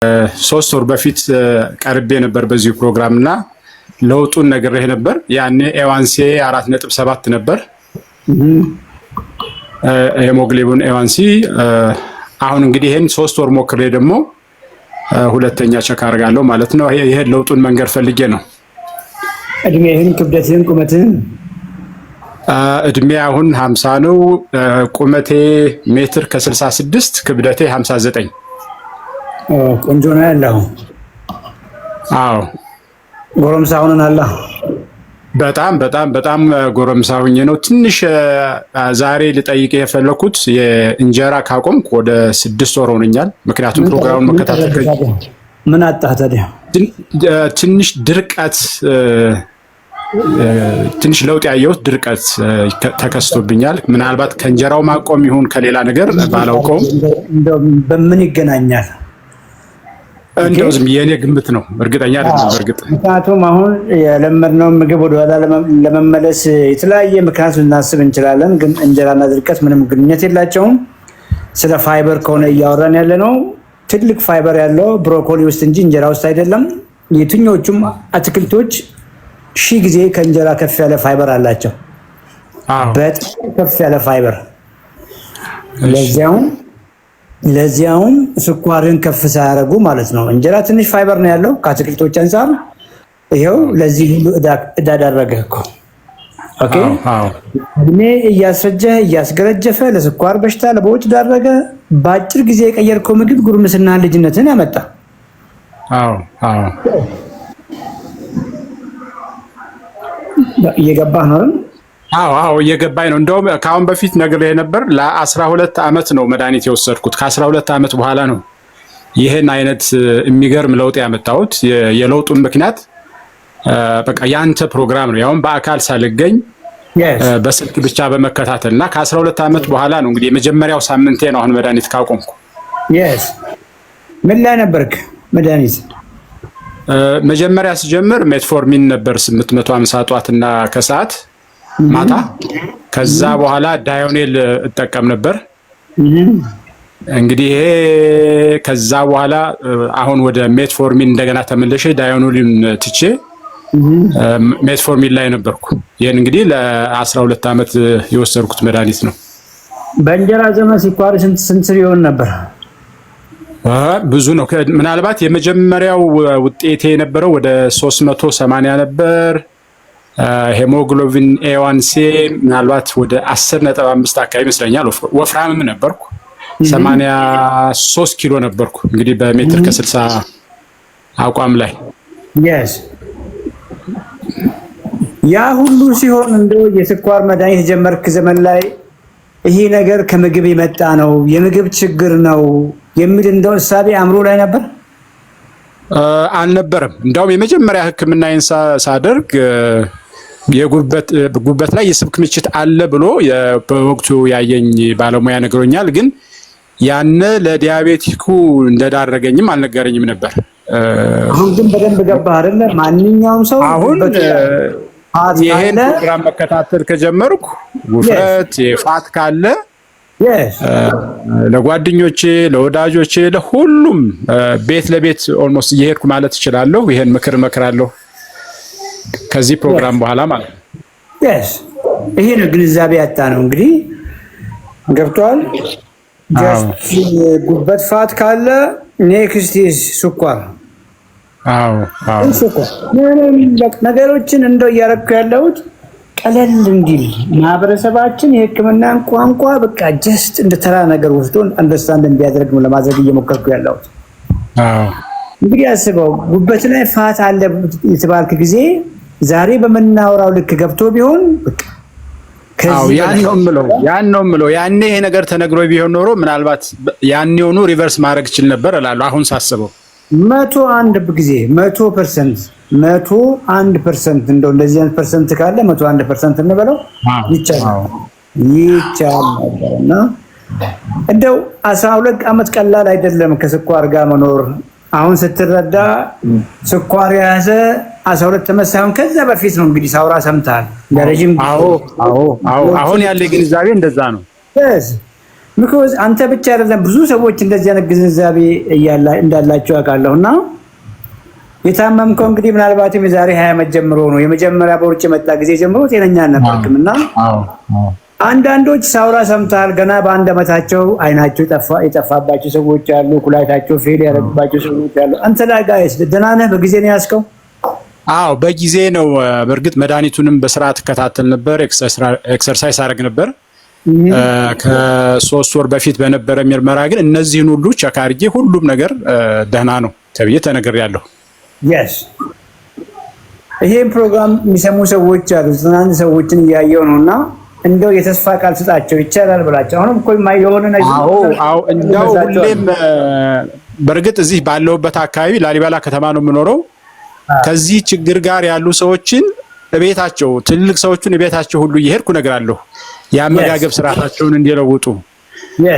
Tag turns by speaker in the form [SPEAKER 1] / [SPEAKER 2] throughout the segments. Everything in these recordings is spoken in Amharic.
[SPEAKER 1] 3 ወር በፊት ቀርቤ ነበር በዚህ ፕሮግራምና ለውጡን ነግሬህ ነበር። ያኔ ኤዋንሲ 4.7 ነበር ሄሞግሎቢን ኤዋንሲ። አሁን እንግዲህ ይሄን 3 ወር ሞክሬ ደግሞ ሁለተኛ ቸክ አድርጋለሁ ማለት ነው። ይሄ ለውጡን መንገር ፈልጌ ነው።
[SPEAKER 2] እድሜህን፣ ክብደትህን፣ ቁመትህን?
[SPEAKER 1] እድሜ አሁን 50 ነው። ቁመቴ ሜትር ከ66፣ ክብደቴ 59።
[SPEAKER 2] ቆንጆ ነው ያለው።
[SPEAKER 1] አዎ
[SPEAKER 2] ጎረምሳ ሆነናል።
[SPEAKER 1] በጣም ጎረምሳ ሆኜ ነው። ትንሽ ዛሬ ልጠይቅ የፈለኩት የእንጀራ ካቆምኩ ወደ 6 ወር ሆነኛል። ምክንያቱም ፕሮግራሙን መከታተል
[SPEAKER 2] ምን አጣህ ታዲያ?
[SPEAKER 1] ትንሽ ድርቀት፣ ትንሽ ለውጥ ያየሁት ድርቀት ተከስቶብኛል። ምናልባት ከእንጀራው ማቆም ይሁን ከሌላ ነገር ባላውቀውም
[SPEAKER 2] በምን ይገናኛል?
[SPEAKER 1] እንደው ዝም የኔ ግምት ነው፣ እርግጠኛ አይደለም። በእርግጥ
[SPEAKER 2] ምክንያቱም አሁን የለመድነው ምግብ ወደ ኋላ ለመመለስ የተለያየ ምክንያት ልናስብ እንችላለን፣ ግን እንጀራና ድርቀት ምንም ግንኙነት የላቸውም። ስለ ፋይበር ከሆነ እያወራን ያለ ነው፣ ትልቅ ፋይበር ያለው ብሮኮሊ ውስጥ እንጂ እንጀራ ውስጥ አይደለም። የትኞቹም አትክልቶች 1000 ጊዜ ከእንጀራ ከፍ ያለ ፋይበር አላቸው። በጣም ከፍ ያለ ፋይበር። ለዚያውም ስኳርን ከፍ ሳያደርጉ ማለት ነው። እንጀራ ትንሽ ፋይበር ነው ያለው ከአትክልቶች አንፃር። ይሄው ለዚህ ሁሉ እዳ ዳረገህ እኮ። ኦኬ እድሜ እያስረጀህ እያስገረጀፈ ለስኳር በሽታ ለቦጭ ዳረገ። በአጭር ጊዜ የቀየርከው ምግብ ጉርምስና ልጅነትን ያመጣ። እየገባህ ነው?
[SPEAKER 1] አዎ እየገባኝ ነው። እንደውም ከአሁን በፊት ነግሬህ ነበር። ለ12 ዓመት ነው መድኃኒት የወሰድኩት። ከ12 ዓመት በኋላ ነው ይህን አይነት የሚገርም ለውጥ ያመጣሁት። የለውጡን ምክንያት በቃ ያንተ ፕሮግራም ነው። ያውም በአካል ሳልገኝ በስልክ ብቻ በመከታተል እና ከ12 ዓመት በኋላ ነው እንግዲህ የመጀመሪያው ሳምንቴ ነው አሁን መድኃኒት ካቆምኩ።
[SPEAKER 2] ምን ላይ ነበርክ መድኃኒት?
[SPEAKER 1] መጀመሪያ ስጀምር ሜትፎርሚን ነበር 850 ጧትና ከሰዓት ማታ። ከዛ በኋላ ዳዮኔል እጠቀም ነበር። እንግዲህ ይሄ ከዛ በኋላ አሁን ወደ ሜትፎርሚን እንደገና ተመለሼ ዳዮኔልን ትቼ ሜትፎርሚን ላይ ነበርኩ። ይሄን እንግዲህ ለ12 ዓመት የወሰድኩት መድኃኒት ነው።
[SPEAKER 2] በእንጀራ ዘመን ስኳር ስንት ይሆን ነበር?
[SPEAKER 1] ብዙ ነው። ምናልባት የመጀመሪያው ውጤቴ የነበረው ወደ 380 ነበር። ሄሞግሎቢን ኤዋንሲ ምናልባት ወደ 10.5 አካባቢ ይመስለኛል። ወፍራምም ነበርኩ። 83 ኪሎ ነበርኩ እንግዲህ በሜትር ከ60 አቋም ላይ።
[SPEAKER 2] ያ ሁሉ ሲሆን እንደው የስኳር መድኃኒት ጀመርክ ዘመን ላይ ይሄ ነገር ከምግብ የመጣ ነው፣ የምግብ ችግር ነው የሚል እንደው እሳቤ አእምሮ ላይ ነበር?
[SPEAKER 1] አልነበረም። እንደውም የመጀመሪያ ሕክምናዬን ሳደርግ ጉበት ላይ የስብ ክምችት አለ ብሎ በወቅቱ ያየኝ ባለሙያ ነግሮኛል። ግን ያነ ለዲያቤቲኩ እንደዳረገኝም አልነገረኝም ነበር።
[SPEAKER 2] አሁን ግን በደንብ ገባህ አይደለ? ማንኛውም ሰው
[SPEAKER 1] አሁን ይሄን ፕሮግራም መከታተል ከጀመርኩ ውፍረት የፋት ካለ ለጓደኞቼ፣ ለወዳጆቼ፣ ለሁሉም ቤት ለቤት ኦልሞስት እየሄድኩ ማለት እችላለሁ። ይሄን ምክር እመክራለሁ ከዚህ ፕሮግራም በኋላ ማለት ነው።
[SPEAKER 2] ይሄ ነው ግንዛቤ ያጣ ነው እንግዲህ ገብቷል። ጉበት ፋት ካለ ኔክስት ስኳር። ነገሮችን እንደው እያደረኩ ያለሁት ቀለል እንዲል ማህበረሰባችን የሕክምናን ቋንቋ በቃ ጀስት እንደ ተራ ነገር ወስዶ አንደርስታንድ እንዲያደርግ ነው ለማድረግ እየሞከርኩ ያለሁት። እንግዲህ አስበው፣ ጉበት ላይ ፋት አለ የተባልክ ጊዜ ዛሬ በመናወራው ልክ ገብቶ ቢሆን በቃ
[SPEAKER 1] ያን ነው የምለው። ያኔ ይሄ ነገር ተነግሮ ቢሆን ኖሮ ምናልባት ያኔውኑ ሪቨርስ ማድረግ ይችል ነበር እላለሁ አሁን ሳስበው።
[SPEAKER 2] 101% እንደው እንደዚህ አይነት ፐርሰንት ካለ 101% እንበለው ይቻላል ነበርና እንደው 12 ዓመት ቀላል አይደለም ከስኳር ጋር መኖር። አሁን ስትረዳ ስኳር ያዘ 12 ዓመት ሳይሆን ከዛ በፊት ነው እንግዲህ ሳውራ ሰምታል። ለረጅም
[SPEAKER 1] አሁን ያለ ግንዛቤ እንደዛ ነው።
[SPEAKER 2] ምክንያቱም አንተ ብቻ አይደለም ብዙ ሰዎች እንደዚህ አይነት ግንዛቤ እንዳላቸው አውቃለሁና የታመምከው እንግዲህ ምናልባትም የዛሬ 20 ዓመት ጀምሮ ነው የመጀመሪያ በውርጭ መጣ ጊዜ ጀምሮ ጤነኛ ነበርክምና አንዳንዶች ሳውራ ሰምታል ገና በአንድ ዓመታቸው አይናቸው የጠፋባቸው ሰዎች አሉ ኩላሊታቸው ፌል ያደረገባቸው ሰዎች አሉ አንተ ላይ ጋይስ ደህና ነህ በጊዜ ነው ያስከው
[SPEAKER 1] አዎ በጊዜ ነው በእርግጥ መድኃኒቱንም በስርዓት ተከታተል ነበር ኤክሰርሳይዝ አደረግ ነበር ከ3 ወር በፊት በነበረ ምርመራ ግን እነዚህን ሁሉ ቸክ አድርጌ ሁሉም ነገር ደህና ነው ተብዬ ተነግሬያለሁ
[SPEAKER 2] yes ይሄን ፕሮግራም የሚሰሙ ሰዎች አሉ ዝናን ሰዎችን ያያየው ነውና እንደው የተስፋ ቃል ስጣቸው ይቻላል ብላቸው አሁንም እኮ የሆነ ነገር
[SPEAKER 1] አዎ እንደው ሁሌም በእርግጥ እዚህ ባለውበት አካባቢ ላሊበላ ከተማ ነው የምኖረው ከዚህ ችግር ጋር ያሉ ሰዎችን እቤታቸው ትልቅ ሰዎችን እቤታቸው ሁሉ እየሄድኩ ነግራለሁ ያመጋገብ ስርዓታቸውን እንዲለውጡ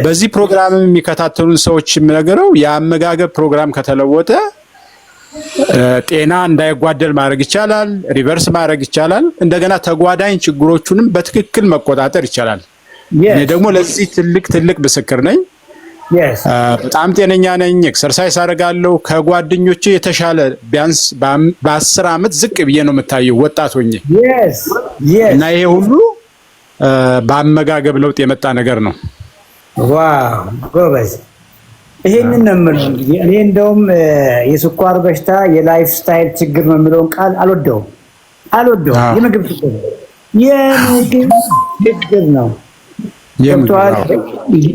[SPEAKER 1] በዚህ ፕሮግራም የሚከታተሉን ሰዎች የምነገረው ያመጋገብ ፕሮግራም ከተለወጠ ጤና እንዳይጓደል ማድረግ ይቻላል ሪቨርስ ማድረግ ይቻላል እንደገና ተጓዳኝ ችግሮቹንም በትክክል መቆጣጠር ይቻላል እኔ ደግሞ ለዚህ ትልቅ ምስክር ነኝ በጣም ጤነኛ ነኝ ኤክሰርሳይዝ አደርጋለሁ ከጓደኞቼ የተሻለ ቢያንስ በ10 አመት ዝቅ ብዬ ነው የምታየው ወጣት ሆኜ እና ይሄ ሁሉ በአመጋገብ ለውጥ የመጣ ነገር ነው
[SPEAKER 2] ዋው ጎበዝ ይሄንን ነው የምለው እንግዲህ እኔ እንደውም የስኳር በሽታ የላይፍ ስታይል ችግር ነው የሚለውን ቃል አልወደውም የምግብ ችግር ነው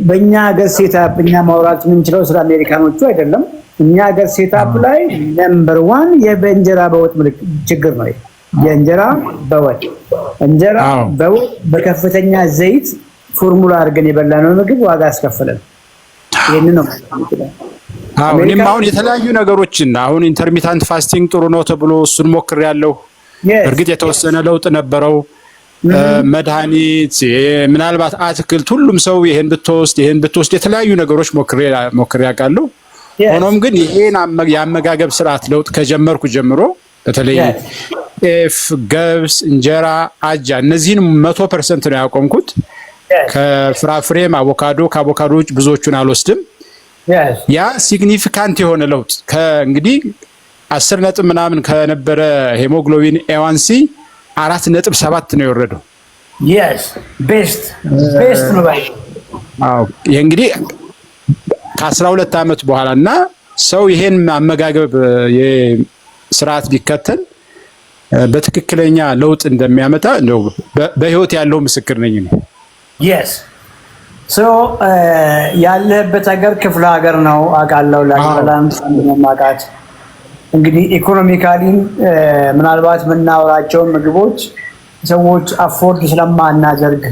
[SPEAKER 2] በእኛ ሀገር ሴታፕ እኛ ማውራት የምንችለው ስለ አሜሪካኖቹ አይደለም እኛ ሀገር ሴታፕ ላይ ነምበር 1 የእንጀራ በወጥ ችግር ነው የእንጀራ በወጥ በከፍተኛ ዘይት ፎርሙላ አድርገን የበላነው ምግብ ዋጋ አስከፈለን ይሄንን ነው
[SPEAKER 1] እኔም አሁን የተለያዩ ነገሮችን አሁን ኢንተርሚታንት ፋስቲንግ ጥሩ ነው ተብሎ እሱን ሞክሬያለሁ እርግጥ የተወሰነ ለውጥ ነበረው መድኃኒት ምናልባት አትክልት ሁሉም ሰው ይሄን ብትወስድ የተለያዩ ነገሮች ሞክሬ ያውቃለሁ ሆኖም ግን ይሄን ያመጋገብ ስርዓት ለውጥ ከጀመርኩ ጀምሮ በተለይ ገብስ እንጀራ አጃ እነዚህን 100% ነው ያቆምኩት ከፍራፍሬም ከአቮካዶ ውጭ ብዙዎቹን አልወስድም ያ ሲግኒፊካንት የሆነ ለውጥ ከእንግዲህ 10 ነጥብ ምናምን ከነበረ ሄሞግሎቢን A1C 4.7 ነው የወረደው ቤስት ነው ባይ ይሄ እንግዲህ ከ12 አመት በኋላና ሰው ይሄን አመጋገብ የስርዓት ቢከተል በትክክለኛ ለውጥ እንደሚያመጣ ነው በህይወት ያለው ምስክር ነኝ ነው
[SPEAKER 2] ያለበት ሀገር ክፍለ ሀገር ነው አውቃለሁ ላሊበላም ማቃት እንግዲህ ኢኮኖሚካሊ ምናልባት ምናወራቸው ምግቦች ሰዎች አፎርድ ስለማናደርግ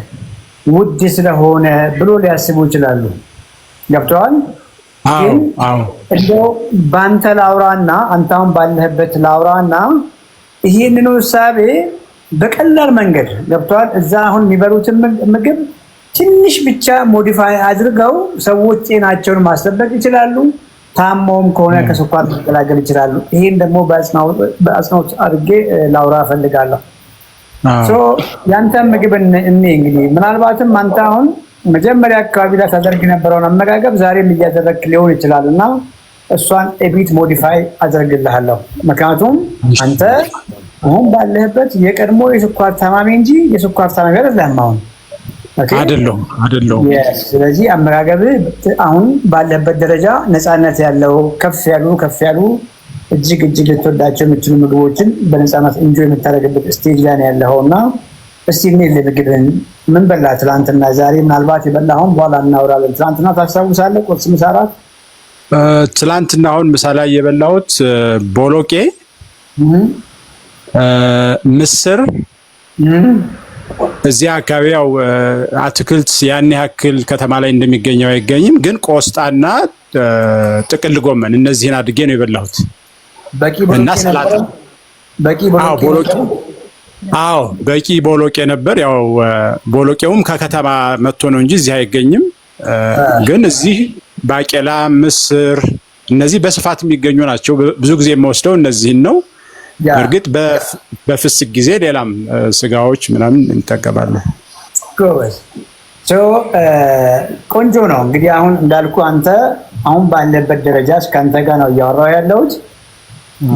[SPEAKER 2] ውድ ስለሆነ ብሎ ሊያስቡ ይችላሉ ገብቷል እንደው ባንተ ላውራና አንተም ባለህበት ላውራና ይሄንን ሐሳቤ በቀላል መንገድ ገብቷል እዛ አሁን የሚበሉትን ምግብ ትንሽ ብቻ ሞዲፋይ አድርገው ሰዎች ጤናቸውን ማስጠበቅ ይችላሉ ታሞም ከሆነ ከስኳር መገላገል ይችላሉ ይሄን ደግሞ በአጽንኦት አድርጌ ላውራ ፈልጋለሁ ያንተ ምግብ እንግዲህ ምናልባትም አንተ አሁን መጀመሪያ አካባቢ ላይ ታደርግ የነበረውን አመጋገብ ዛሬም እያደረግክ ሊሆን ይችላልና እሷን ኤቢት ሞዲፋይ አደርግልሃለሁ ምክንያቱም አንተ አሁን ባለህበት የቀድሞ የስኳር ታማሚ እንጂ የስኳር ታማሚ አይደለም አሁን አይደለም ስለዚህ አመጋገብ አሁን ባለበት ደረጃ ነፃነት ያለው ከፍ ያሉ እጅግ ልትወዳቸው የምትችሉ ምግቦችን በነፃነት ኢንጆይ የምታደርግበት ስቴጅ ላይ ያለውና እስቲ ምግብን ምን በላ ትላንትና ዛሬ ምናልባት የበላውን በኋላ እናወራለን ትላንትና ታስታውሳለህ ቁርስ ምሳ እራት
[SPEAKER 1] ትላንትና አሁን ምሳ ላይ የበላሁት ቦሎቄ ምስር እዚያ አካባቢ ያው አትክልት ያን ያክል ከተማ ላይ እንደሚገኘው አይገኝም ግን ቆስጣና ጥቅል ጎመን እነዚህን አድርጌ ነው የበላሁት እና ሰላጣ በቂ ቦሎቄ ነበር ያው ቦሎቄውም ከከተማ መጥቶ ነው እንጂ እዚህ አይገኝም ግን እዚህ ባቄላ ምስር እነዚህ በስፋት የሚገኙ ናቸው ብዙ ጊዜ የምወስደው እነዚህን ነው እርግጥ በፍስክ ጊዜ ሌላም ስጋዎች ምናምን እንጠቀማለን
[SPEAKER 2] ጎበዝ ቆንጆ ነው እንግዲህ አሁን እንዳልኩ አንተ አሁን ባለበት ደረጃ እስካንተ ጋር ነው እያወራሁ ያለሁት።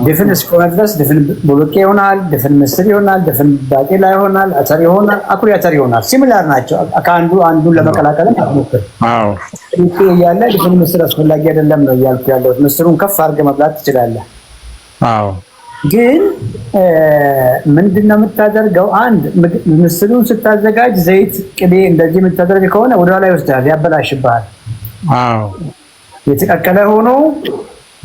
[SPEAKER 2] ድፍን እስከሆነ ድረስ ድፍን ቦሎቄ ይሆናል፣ ድፍን ምስር ይሆናል፣ ድፍን ባቄላ ይሆናል፣ አተር ይሆናል፣ አኩሪ አተር ይሆናል። ሲሚላር ናቸው። ከአንዱ አንዱን ለመቀላቀል አትሞክር። እያለ ድፍን ምስር አስፈላጊ አይደለም ነው እያልኩ ያለሁት። ምስሩን ከፍ አድርገህ መብላት ትችላለህ። ግን ምንድነው የምታደርገው? አንድ ምስሉን ስታዘጋጅ ዘይት፣ ቅቤ እንደዚህ የምታደርግ ከሆነ ወደኋላ ይወስዳል፣ ያበላሽብሃል። የተቀቀለ ሆኖ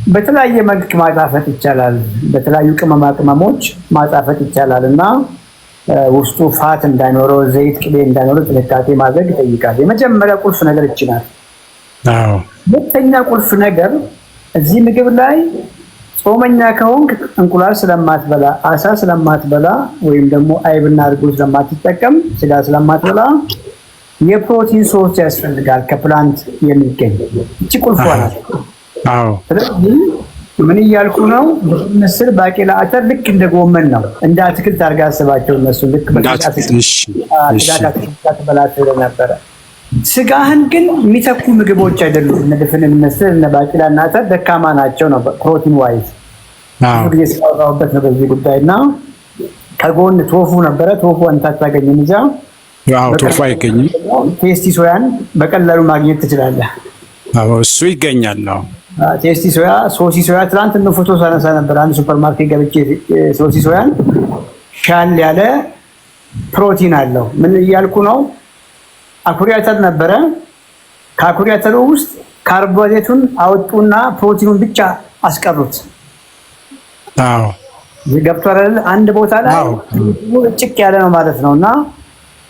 [SPEAKER 2] በተለያየ መልክ ማጣፈጥ ይቻላል። በተለያዩ ቅመማ ቅመሞች ማጣፈጥ ይቻላል እና ውስጡ ፋት እንዳይኖረው፣ ዘይት፣ ቅቤ እንዳይኖረው ጥንቃቄ ማድረግ ይጠይቃል። የመጀመሪያ ቁልፍ ነገር ይችላል። ሁለተኛ ቁልፍ ነገር እዚህ ምግብ ላይ ጾመኛ ከሆንክ እንቁላል ስለማትበላ፣ አሳ ስለማትበላ ወይም ደግሞ አይብና እርጎ ስለማትጠቀም፣ ስጋ ስለማትበላ የፕሮቲን ሶርስ ያስፈልጋል ከፕላንት የሚገኝ። እቺ ቁልፏ ናት። ስለዚህ ምን እያልኩ ነው? ምስር፣ ባቄላ፣ አተር ልክ እንደ ጎመን ነው። እንደ አትክልት አድርጋ አስባቸው። እነሱ ልክ በላቸው ነበረ። ስጋህን ግን የሚተኩ ምግቦች አይደሉም። እነ ድፍን ምስር፣ እነ ባቄላ እና አተር ደካማ ናቸው ነው ፕሮቲን ዋይዝ። ብዙ ጊዜ ስላወራሁበት ነው በዚህ ጉዳይ እና ከጎን ቶፉ ነበረ። ቶፉ አንተ አታገኝም እዛ።
[SPEAKER 1] ቶፉ አይገኝም።
[SPEAKER 2] ቴስቲ ሶያን በቀላሉ ማግኘት ትችላለህ።
[SPEAKER 1] እሱ ይገኛል ነው
[SPEAKER 2] ቴስቲ ሶያ፣ ሶሲ ሶያ። ትናንት ነው ፎቶ ሳነሳ ነበር አንድ ሱፐርማርኬት ገብቼ። ሶሲ ሶያን ሻል ያለ ፕሮቲን አለው። ምን እያልኩ ነው? አኩሪ አተር ነበረ። ከአኩሪ አተሩ ውስጥ ካርቦሃይድሬቱን አወጡና ፕሮቲኑን ብቻ አስቀሩት። ገብቷል አይደል? አንድ ቦታ ላይ ጭቅ ያለ ነው ማለት ነው። እና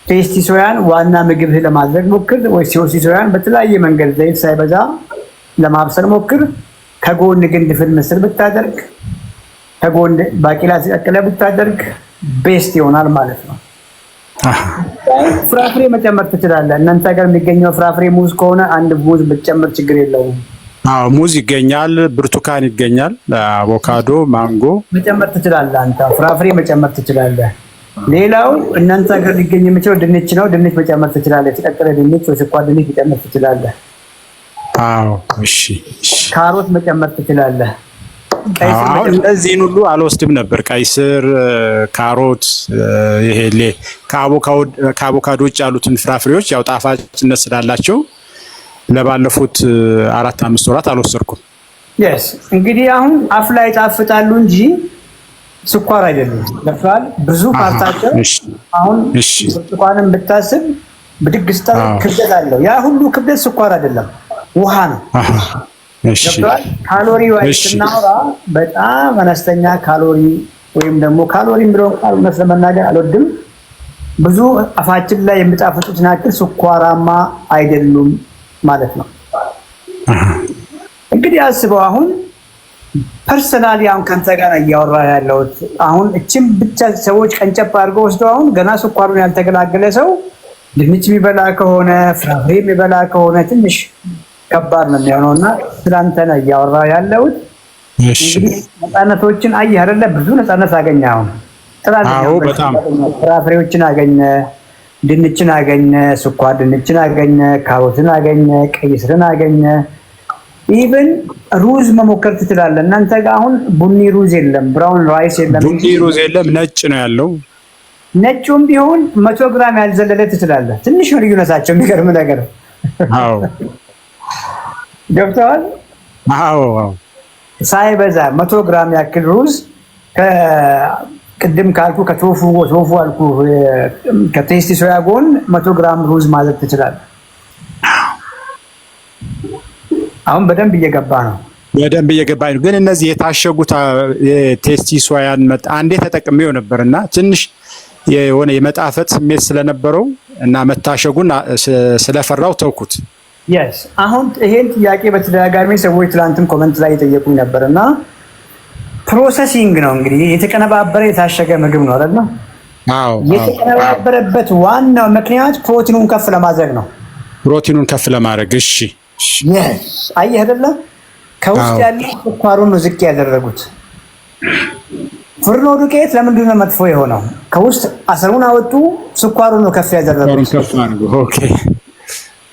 [SPEAKER 2] ቴስቲ ሶያን ዋና ምግብህ ለማድረግ ሞክር፣ ወይ ሶሲ ሶያን በተለያየ መንገድ ዘይት ሳይበዛ ለማብሰል ሞክር። ከጎን ግን ድፍን ምስር ብታደርግ፣ ከጎን ባቄላ ተቀቅለ ብታደርግ ቤስት ይሆናል ማለት ነው። ፍራፍሬ መጨመር ትችላለህ። እናንተ ሀገር የሚገኘው ፍራፍሬ ሙዝ ከሆነ አንድ ሙዝ ብትጨምር ችግር የለውም።
[SPEAKER 1] ሙዝ ይገኛል፣ ብርቱካን ይገኛል፣ አቮካዶ፣ ማንጎ መጨመር
[SPEAKER 2] ትችላለህ። አንተ ፍራፍሬ መጨመር ትችላለህ። ሌላው እናንተ ሀገር ሊገኝ የሚችለው ድንች ነው። ድንች መጨመር ትችላለህ። የተቀቀለ ድንች ወይ ስኳር ድንች መጨመር ትችላለህ።
[SPEAKER 1] እሺ።
[SPEAKER 2] ካሮት መጨመር ትችላለህ።
[SPEAKER 1] አሁን እነዚህን ሁሉ አልወስድም ነበር። ቀይ ስር፣ ካሮት፣ ይሄ ከአቮካዶ ውጭ ያሉትን ፍራፍሬዎች ያው ጣፋጭነት ስላላቸው ለባለፉት 4-5 ወራት አልወሰድኩም።
[SPEAKER 2] እንግዲህ አሁን አፍ ላይ ጣፍጣሉ እንጂ ስኳር አይደለም። ለፍራል ብዙ ፓርታቸው አሁን ብርቱካንን ብታስብ ብድግ ስታር ክብደት አለው። ያ ሁሉ ክብደት ስኳር አይደለም፣ ውሃ ነው። ካሎሪ ዋይስ ስናወራ በጣም አነስተኛ ካሎሪ ወይም ደግሞ ካሎሪ የሚለውን ቃል እውነት ለመናገር አልወድም። ብዙ አፋችን ላይ የሚጣፍጡት ናቸው፣ ስኳራማ አይደሉም ማለት ነው። እንግዲህ አስበው አሁን ፐርሰናሊ አሁን ከአንተ ጋር እያወራ ያለሁት አሁን እችም ብቻ ሰዎች ቀንጨብ አድርገው ወስደው አሁን ገና ስኳሩን ያልተገላገለ ሰው ድንች የሚበላ ከሆነ ፍራፍሬ የሚበላ ከሆነ ትንሽ ከባድ ነው የሚሆነው እና ስለአንተ ነው እያወራ ያለሁት። እንግዲህ ነፃነቶችን አየህ አይደለ? ብዙ ነፃነት አገኘ። አሁን
[SPEAKER 1] በጣም
[SPEAKER 2] ፍራፍሬዎችን አገኘ፣ ድንችን አገኘ፣ ስኳር ድንችን አገኘ፣ ካሮትን አገኘ፣ ቀይ ስርን አገኘ። ኢቭን ሩዝ መሞከር ትችላለህ። እናንተ ጋር አሁን ቡኒ ሩዝ የለም፣ ብራውን ራይስ የለም፣
[SPEAKER 1] ቡኒ ሩዝ የለም፣ ነጭ ነው ያለው።
[SPEAKER 2] ነጩም ቢሆን 100 ግራም ያልዘለለ ትችላለህ። ትንሽ ነው ልዩነታቸው። የሚገርም ነገር ገብተዋል። ሳይበዛ 100 ግራም ያክል ሩዝ ቅድም ካልኩ ከቶፉ አልኩ ከቴስቲ ሶያ ጎን 100 ግራም ሩዝ ማለት ትችላለህ። አሁን በደንብ እየገባ ነው።
[SPEAKER 1] ግን እነዚህ የታሸጉት የቴስቲ ሶያን አንዴ ተጠቅሜው ነበርና ትንሽ የሆነ የመጣፈጥ ስሜት ስለነበረው እና መታሸጉን ስለፈራው ተውኩት።
[SPEAKER 2] አሁን ይሄን ጥያቄ በተደጋጋሚ ሰዎች ትላንትም ኮመንት ላይ የጠየቁኝ ነበርና ፕሮሰሲንግ ነው እንግዲህ የተቀነባበረ የታሸገ ምግብ ነው አይደል? የተቀነባበረበት ዋናው ምክንያት ፕሮቲኑን ከፍ ለማድረግ ነው።
[SPEAKER 1] ከፍ ለማድረግ እሺ።
[SPEAKER 2] አየህ አይደለ? ከውስጥ ያለው ስኳሩን ነው ዝቅ ያደረጉት። ፍርኖ ዱቄት ለምንድን ነው መጥፎ የሆነው? ከውስጥ አሰሩን አወጡ፣ ስኳሩን ነው ከፍ ያደረጉት።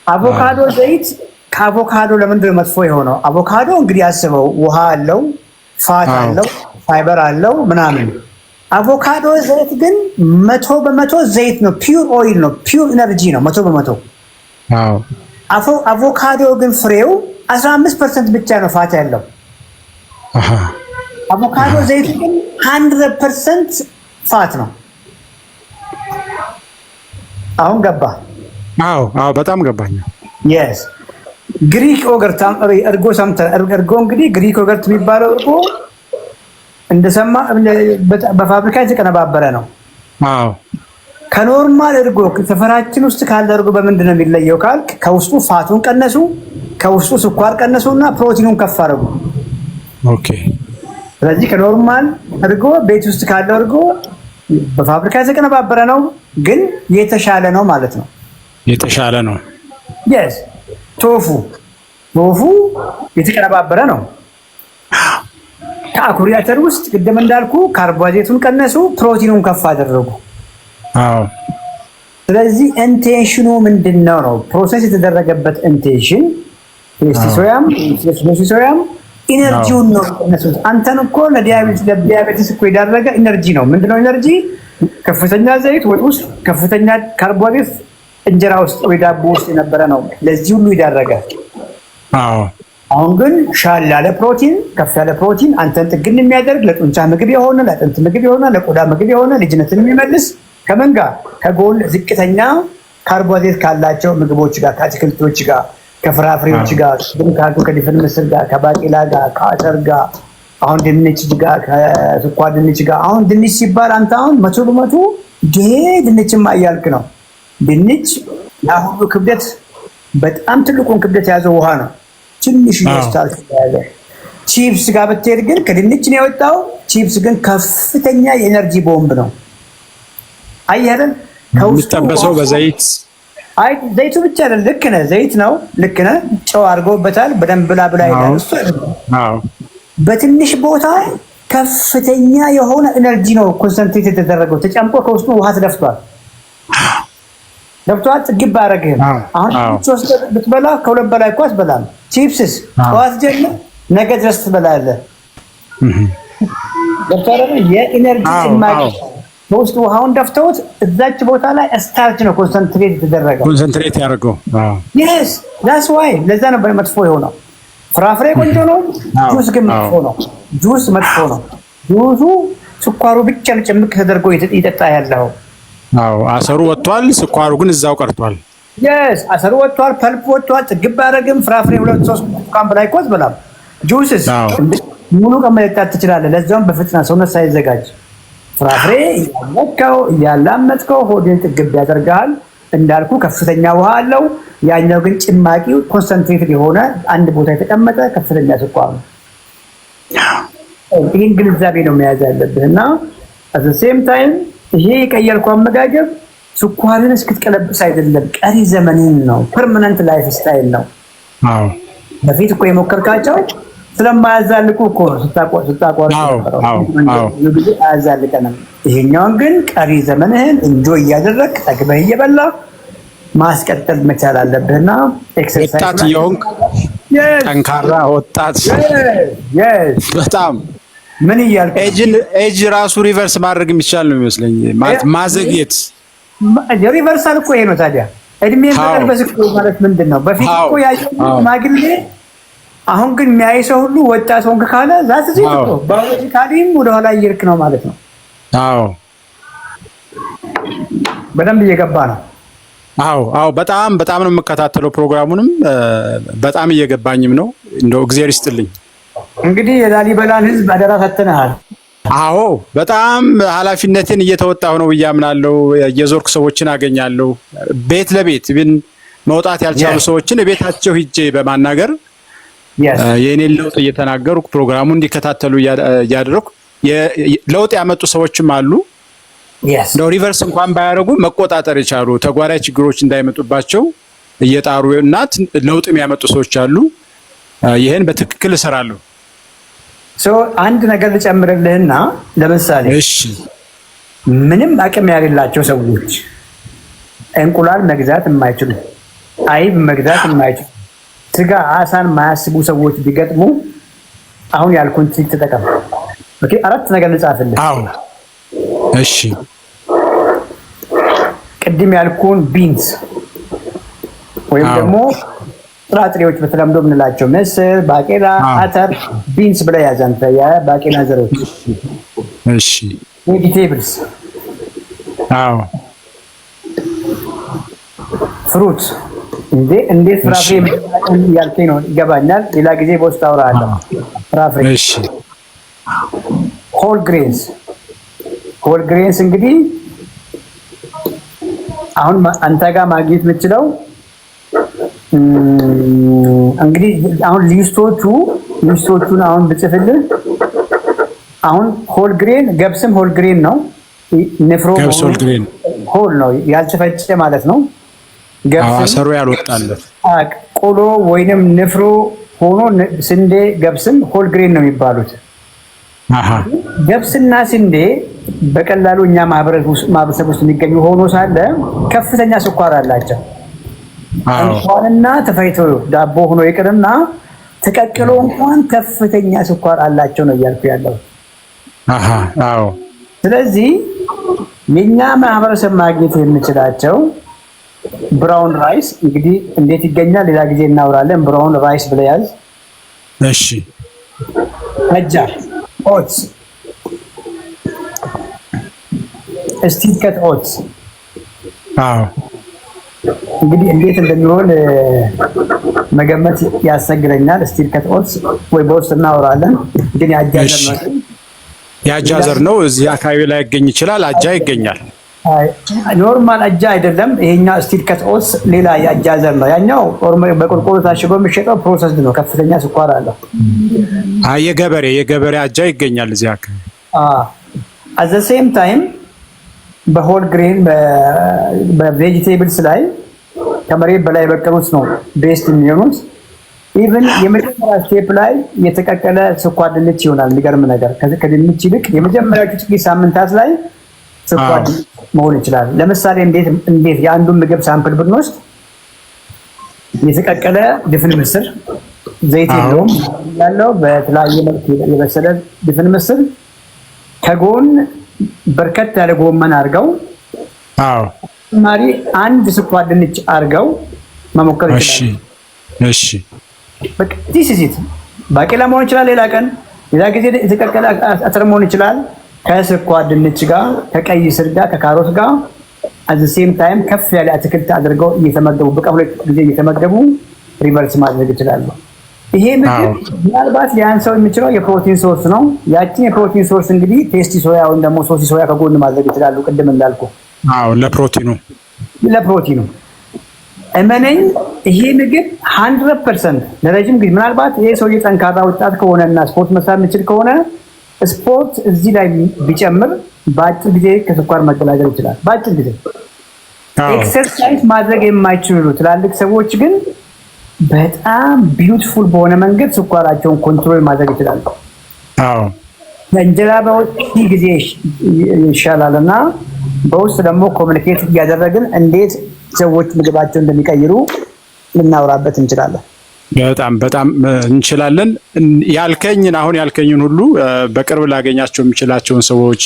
[SPEAKER 2] አቮካዶ ዘይት ከአቮካዶ ለምንድን ነው መጥፎ የሆነው? አቮካዶ እንግዲህ አስበው ውሃ አለው፣ ፋት አለው፣ ፋይበር አለው ምናምን። አቮካዶ ዘይት ግን 100% ዘይት ነው፣ ፒውር ኦይል ነው፣ ፒውር ኢነርጂ ነው 100%። አቮካዶ ግን ፍሬው 15% ብቻ ነው ፋት ያለው። አቮካዶ ዘይት ግን 100% ፋት ነው። አሁን ገባ?
[SPEAKER 1] አዎ በጣም ገባኝ።
[SPEAKER 2] የስ ግሪክ ዮገርት እርጎ ሰምተህ፣ እርጎ እንግዲህ ግሪክ ዮገርት የሚባለው እርጎ እንደሰማ በፋብሪካ የተቀነባበረ ነው። ከኖርማል እርጎ ሰፈራችን ውስጥ ካለ እርጎ በምንድን ነው የሚለየው ካልክ፣ ከውስጡ ፋቱን ቀነሱ፣ ከውስጡ ስኳር ቀነሱና ፕሮቲኑን ከፍ አደረጉ።
[SPEAKER 1] ኦኬ።
[SPEAKER 2] ስለዚህ ከኖርማል እርጎ ቤት ውስጥ ካለው እርጎ በፋብሪካ የተቀነባበረ ነው፣ ግን የተሻለ ነው ማለት ነው።
[SPEAKER 1] የተሻለ ነው።
[SPEAKER 2] የስ ቶፉ የተቀነባበረ ነው። ከአኩሪ አተር ውስጥ ቅድም እንዳልኩ ካርቦሃይድሬቱን ቀነሱ፣ ፕሮቲኑን ከፍ አደረጉ። ስለዚህ ኢንቴንሽኑ ምንድነው ነው? ፕሮሰስ የተደረገበት ኢንቴንሽን ሶያም ኢነርጂውን ነው ቀነሱት። አንተን እኮ ለዲያቤቲስ እኮ የዳረገ ኢነርጂ ነው። ምንድነው ኢነርጂ? ከፍተኛ ዘይት ወጥ ውስጥ፣ ከፍተኛ ካርቦሃይድሬት እንጀራ ውስጥ ወይ ዳቦ ውስጥ የነበረ ነው ለዚህ ሁሉ ይዳረገ። አሁን ግን ሻል ያለ ፕሮቲን፣ ከፍ ያለ ፕሮቲን አንተን ጥግን የሚያደርግ ለጡንቻ ምግብ የሆነ፣ ለአጥንት ምግብ የሆነ፣ ለቆዳ ምግብ የሆነ፣ ልጅነትን የሚመልስ ከምን ጋር ከጎን ዝቅተኛ ካርቦሃይድሬት ካላቸው ምግቦች ጋር፣ ከአትክልቶች ጋር፣ ከፍራፍሬዎች ጋር፣ ከድፍን ምስር ጋር፣ ከባቄላ ጋር፣ ከአተር ጋር፣ አሁን ድንች ጋር፣ ከስኳር ድንች ጋር። አሁን ድንች ሲባል አንተ አሁን 100% ይሄ ድንችማ እያልክ ነው። ድንች ለሁሉ ክብደት በጣም ትልቁን ክብደት የያዘው ውሃ ነው። ትንሽ ስታርች ያለ ቺፕስ ጋር ብትሄድ ግን ከድንች ነው የወጣው። ቺፕስ ግን ከፍተኛ የኤነርጂ ቦምብ ነው። አየህ ከውስጡ
[SPEAKER 1] የሚጠበሰው በዘይት
[SPEAKER 2] ዘይቱ ብቻ አይደለም። ልክ ነህ፣ ዘይት ነው። ልክ ነህ። ጨው አድርገውበታል። በደንብ ብላ ይላል እሱ። በትንሽ ቦታ ከፍተኛ የሆነ ኤነርጂ ነው ኮንሰንትሬት የተደረገው። ተጨምቆ ከውስጡ ውሃ ተደፍቷል። ገብቷል። ጥግብ አደረግህም። አሁን ሶስት ብትበላ ከሁለት በላይ እኮ አትበላም። ቺፕስስ ጠዋት ጀምር ነገ ድረስ ትበላለህ። ገብቷል። የኢነርጂ ጭማቂ በውስጡ ውሃውን ደፍተውት እዛች ቦታ ላይ ስታርች ነው ኮንሰንትሬት የተደረገው።
[SPEAKER 1] ኮንሰንትሬት ያደርገው።
[SPEAKER 2] የስ ዳስ ዋይ ለዛ ነው መጥፎ የሆነው። ፍራፍሬ ቆንጆ ነው፣ ጁስ ግን መጥፎ ነው። ጁስ መጥፎ ነው። ጁሱ ስኳሩ ብቻ ጭምቅ ተደርጎ ይጠጣ ያለው።
[SPEAKER 1] አሰሩ ወጥቷል፣ ስኳሩ ግን እዛው ቀርቷል።
[SPEAKER 2] የስ አሰሩ ወጥቷል፣ ፐልፕ ወጥቷል። ጥግብ አያደርግም። ፍራፍሬ 2-3 ብርቱካን በላይ እኮ አትበላም። ጁስስ ሙሉ ቀን መጠጣት ትችላለህ፣ ለዛውም በፍጥነት ሰውነት ሳይዘጋጅ። ፍራፍሬ እያላመጥከው ሆድን ጥግብ ያደርጋል። እንዳልኩ ከፍተኛ ውሃ አለው። ያኛው ግን ጭማቂው ኮንሰንትሬትድ የሆነ አንድ ቦታ የተቀመጠ ከፍተኛ ስኳር ነው። ይህን ግንዛቤ ነው መያዝ ያለብህ እና at the same time ይሄ የቀየርከው አመጋገብ ስኳርን እስክትቀለብስ አይደለም፣ ቀሪ ዘመንን ነው። ፐርማነንት ላይፍ ስታይል ነው። በፊት እኮ የሞከርካቸው ስለማያዛልቁ እኮ ስታቋርጥ አያዛልቀንም። ይሄኛውን ግን ቀሪ ዘመንህን እንጆይ እያደረግ ጠግበህ እየበላ ማስቀጠል መቻል አለብህና ኤክሰርሳይዝ
[SPEAKER 1] ወጣት የሆንክ ጠንካራ ወጣት በጣም
[SPEAKER 2] ምን እያልክ
[SPEAKER 1] ኤጅ ራሱ ሪቨርስ ማድረግ የሚቻል ነው የሚመስለኝ። ማዘግየት
[SPEAKER 2] ሪቨርሳል እኮ ይሄ ነው ታዲያ። እድሜ መቀልበስ እኮ ማለት ምንድን ነው? በፊት እኮ ያየው ማግሌ አሁን ግን የሚያይ ሰው ሁሉ ወጣት ሆንክ ካለ ዛት እኮ ባዮሎጂካሊም ወደኋላ እየሄድክ ነው ማለት ነው። በደንብ እየገባ ነው።
[SPEAKER 1] በጣም ነው የምከታተለው ፕሮግራሙንም በጣም እየገባኝም ነው። እንደው እግዚአብሔር ይስጥልኝ።
[SPEAKER 2] እንግዲህ የላሊበላን ሕዝብ አደራ ሰጥተናል።
[SPEAKER 1] በጣም ኃላፊነትን እየተወጣሁ ነው ብዬ አምናለሁ። የዞርክ ሰዎችን አገኛለሁ። ቤት ለቤት ግን መውጣት ያልቻሉ ሰዎችን ቤታቸው ሂጄ በማናገር የኔን ለውጥ እየተናገርኩ ፕሮግራሙን እንዲከታተሉ እያደረኩ ለውጥ ያመጡ ሰዎችም አሉ። ነው ሪቨርስ እንኳን ባያደርጉ መቆጣጠር የቻሉ ተጓዳኝ ችግሮች እንዳይመጡባቸው እየጣሩ እና ለውጥ የሚያመጡ ሰዎች አሉ። ይሄን በትክክል እሰራለሁ።
[SPEAKER 2] አንድ ነገር ልጨምርልህና ለምሳሌ ምንም አቅም ያሌላቸው ሰዎች እንቁላል መግዛት የማይችሉ አይብ መግዛት የማይችሉ ስጋ አሳን ማያስቡ ሰዎች ቢገጥሙ አሁን ያልኩን ትሪክ ተጠቀም። ኦኬ 4 ነገር ልጻፍልህ።
[SPEAKER 1] አዎ እሺ።
[SPEAKER 2] ቅድም ያልኩን ቢንስ ወይም ደግሞ ጥራጥሬዎች በተለምዶ የምንላቸው ምስር፣ ባቄላ፣ አተር፣ ቢንስ ብለህ ያዝ አንተ የባቄላ ዘሮች።
[SPEAKER 1] እሺ።
[SPEAKER 2] ቬጂቴብልስ
[SPEAKER 1] አዎ።
[SPEAKER 2] ፍሩት እንዴት ፍራፍሬ ያልከኝ ነው ይገባኛል። ሌላ ጊዜ በውስጥ አወራለሁ። ፍራፍሬ
[SPEAKER 1] እሺ።
[SPEAKER 2] ሆል ግሬንስ እንግዲህ አሁን አንተ ጋር ማግኘት የምችለው እንግዲህ አሁን ሊስቶቹን አሁን ብጽፍልህ አሁን ሆል ግሬን ገብስም ሆል ግሬን ነው። ንፍሮ ሆል ነው ያልተፈጨ ማለት ነው።
[SPEAKER 1] ሰሩ ያልወጣለት
[SPEAKER 2] ቆሎ ወይንም ንፍሮ ሆኖ ስንዴ ገብስም ሆል ግሬን ነው የሚባሉት። ገብስና ስንዴ በቀላሉ እኛ ማህበረሰብ ውስጥ የሚገኙ ሆኖ ሳለ ከፍተኛ ስኳር አላቸው። እንኳንና ተፈይቶ ዳቦ ሆኖ ይቅርና ተቀቅሎ እንኳን ከፍተኛ ስኳር አላቸው ነው እያልኩ ያለው።
[SPEAKER 1] አዎ።
[SPEAKER 2] ስለዚህ የኛ ማህበረሰብ ማግኘት የምንችላቸው ብራውን ራይስ እንግዲህ እንዴት ይገኛል ሌላ ጊዜ እናወራለን። ብራውን ራይስ ብለህ ያዝ።
[SPEAKER 1] እሺ።
[SPEAKER 2] አጃ፣ ኦትስ፣ ስቲል ከት ኦትስ።
[SPEAKER 1] አዎ።
[SPEAKER 2] እንግዲህ እንዴት እንደሚሆን መገመት ያስቸግረኛል። ስቲል ከት ኦትስ ወይ በውስጥ እናወራለን። ግን
[SPEAKER 1] የአጃ ዘር ነው። እዚህ አካባቢ ላይ ያገኝ ይችላል። አጃ ይገኛል።
[SPEAKER 2] ኖርማል አጃ አይደለም ይሄኛው። ስቲል ከት ኦትስ ሌላ የአጃ ዘር ነው። ያኛው በቆርቆሮ ታሽጎ የሚሸጠው ፕሮሰስድ ነው። ከፍተኛ ስኳር አለው።
[SPEAKER 1] የገበሬ አጃ ይገኛል እዚህ አካባቢ።
[SPEAKER 2] አት ዘ ሴም ታይም በሆል ግሬን በቬጂቴብልስ ላይ ከመሬት በላይ የበቀሉት ነው ቤስት የሚሆኑት። ኢቭን የመጀመሪያ ስቴፕ ላይ የተቀቀለ ስኳር ድንች ይሆናል። የሚገርም ነገር ከድንች ይልቅ የመጀመሪያዎቹ ጥቂት ሳምንታት ላይ ስኳር ድንች መሆን ይችላል። ለምሳሌ እንዴት የአንዱን ምግብ ሳምፕል ብንወስድ የተቀቀለ ድፍን ምስር ዘይት የለውም ያለው በተለያየ መልክ የበሰለ ድፍን ምስር ከጎን በርከት ያለ ጎመን አድርገው ማሪ አንድ ስኳር ድንች አድርገው መሞከር ይችላል። እሺ በቃ ዲሲሲት ባቄላ መሆን ይችላል። ሌላ ቀን ሌላ ጊዜ የተቀቀለ አተር መሆን ይችላል። ከስኳር ድንች ጋር ከቀይ ስር ጋር ከካሮት ጋር አት ዘ ሴም ታይም ከፍ ያለ አትክልት አድርገው እየተመገቡ በቀን 2 ጊዜ እየተመገቡ ሪቨርስ ማድረግ ይችላሉ። ይሄ ምግብ ምናልባት ሊያንሰው የሚችለው የፕሮቲን ሶርስ ነው። ያቺን የፕሮቲን ሶርስ እንግዲህ ቴስቲ ሶያ ወይም ደግሞ ሶሲ ሶያ ከጎን ማድረግ ይችላሉ። ቅድም እንዳልኩ ለፕሮቲኑ እመነኝ ይሄ ምግብ 100% ለረጅም ጊዜ ምናልባት ይሄ ሰውዬ ጠንካራ ወጣት ከሆነና ስፖርት መስራት የሚችል ከሆነ ስፖርት እዚህ ላይ ቢጨምር በአጭር ጊዜ ከስኳር መገላገል ይችላል። በአጭር ጊዜ ኤክሰርሳይዝ ማድረግ የማይችሉ ትላልቅ ሰዎች ግን በጣም ቢዩቲፉል በሆነ መንገድ ስኳራቸውን ኮንትሮል ማድረግ ይችላሉ። ለእንጀራ በወጥ ጊዜ ይሻላልና በውስጥ ደግሞ ኮሚኒኬት እያደረግን እንዴት ሰዎች ምግባቸውን እንደሚቀይሩ ልናወራበት እንችላለን። በጣም
[SPEAKER 1] እንችላለን። አሁን ያልከኝን ሁሉ በቅርብ ላገኛቸው የሚችላቸውን ሰዎች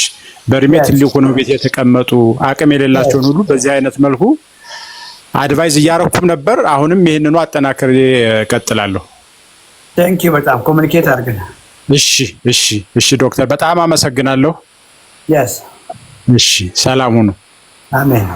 [SPEAKER 1] በእድሜ ትልቅ ሆነው ቤት የተቀመጡ አቅም የሌላቸውን ሁሉ በዚህ አይነት መልኩ አድቫይዝ እያረኩም ነበር። አሁንም ይሄንኑ አጠናክሬ እቀጥላለሁ።
[SPEAKER 2] ቴንክ ዩ በጣም ኮሚኒኬት አድርገን።
[SPEAKER 1] እሺ ዶክተር በጣም አመሰግናለሁ።
[SPEAKER 2] yes
[SPEAKER 1] እሺ ሰላም ሁኑ።
[SPEAKER 2] አሜን።